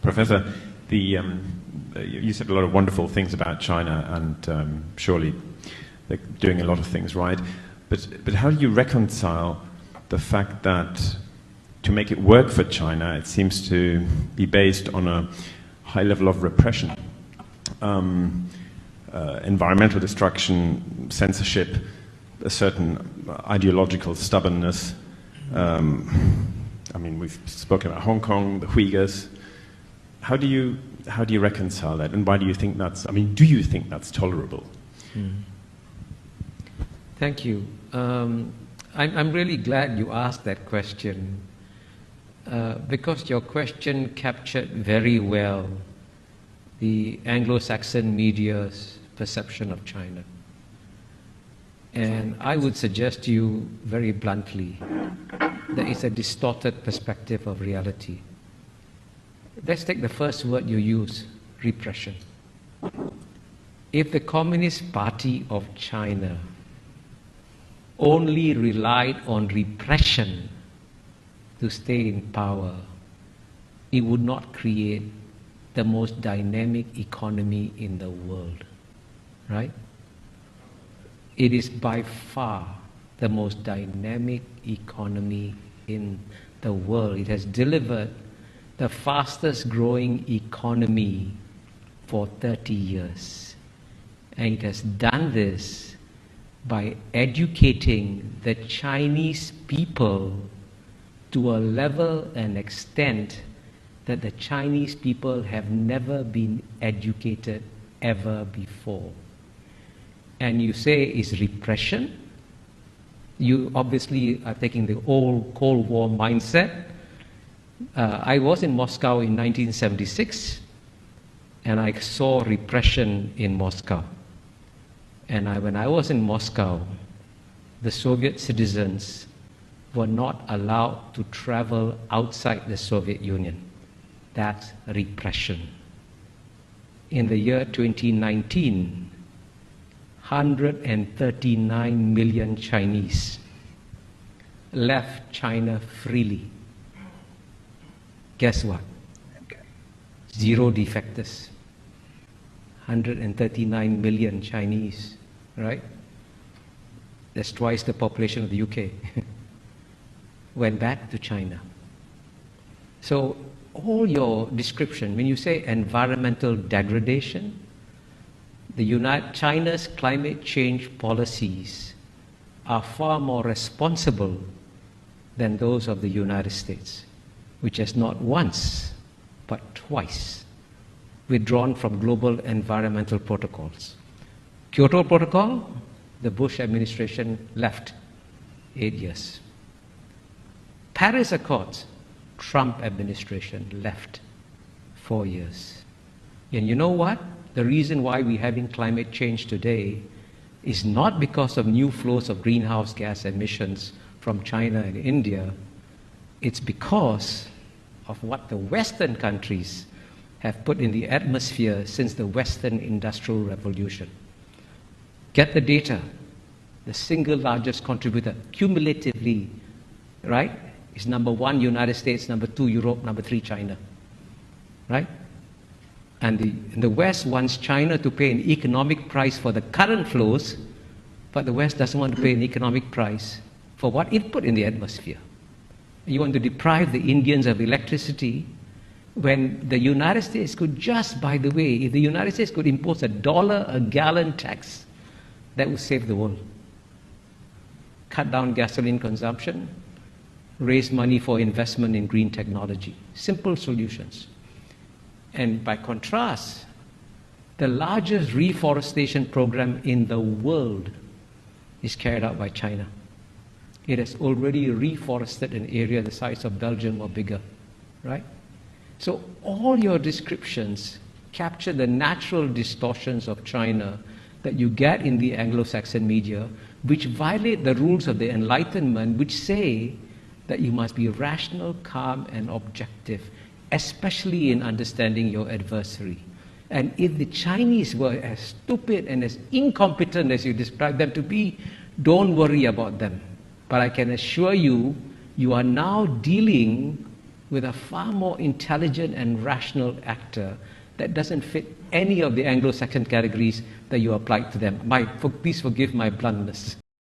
Professor, you said a lot of wonderful things about China, and surely they're doing a lot of things right. But how do you reconcile the fact that to make it work for China, it seems to be based on a high level of repression, environmental destruction, censorship, a certain ideological stubbornness? I mean, we've spoken about Hong Kong, the Uyghurs. How do you reconcile that, and why do you think that's? I mean, do you think that's tolerable? Thank you. I'm really glad you asked that question because your question captured very well the Anglo-Saxon media's perception of China. And I would suggest to you very bluntly that it's a distorted perspective of reality. Let's take the first word you use, repression. If the Communist Party of China only relied on repression to stay in power, it would not create the most dynamic economy in the world, right? It is by far the most dynamic economy in the world. It has delivered the fastest growing economy for 30 years. And it has done this by educating the Chinese people to a level and extent that the Chinese people have never been educated ever before. And you say it's repression. You obviously are taking the old Cold War mindset. I was in Moscow in 1976, and I saw repression in Moscow. And when I was in Moscow, the Soviet citizens were not allowed to travel outside the Soviet Union. That's repression. In the year 2019, 139 million Chinese left China freely. Guess what? Zero defectors. 139 million Chinese, right? That's twice the population of the UK. Went back to China. So all your description, when you say environmental degradation, China's climate change policies are far more responsible than those of the United States, which has not once, but twice withdrawn from global environmental protocols. Kyoto Protocol, the Bush administration left 8 years. Paris Accords, Trump administration left 4 years. And you know what? The reason why we're having climate change today is not because of new flows of greenhouse gas emissions from China and India. It's because of what the Western countries have put in the atmosphere since the Western Industrial Revolution. Get the data. The single largest contributor, cumulatively, right, is number 1, United States, number 2, Europe, number 3, China, right? And the West wants China to pay an economic price for the current flows, but the West doesn't want to pay an economic price for what it put in the atmosphere. You want to deprive the Indians of electricity when the United States could just, by the way, if the United States could impose $1 a gallon tax, that would save the world. Cut down gasoline consumption, raise money for investment in green technology. Simple solutions. And by contrast, the largest reforestation program in the world is carried out by China. It has already reforested an area the size of Belgium or bigger, right? So all your descriptions capture the natural distortions of China that you get in the Anglo-Saxon media, which violate the rules of the Enlightenment, which say that you must be rational, calm, and objective, especially in understanding your adversary. And if the Chinese were as stupid and as incompetent as you describe them to be, don't worry about them. But I can assure you, you are now dealing with a far more intelligent and rational actor that doesn't fit any of the Anglo-Saxon categories that you applied to them. Please forgive my bluntness.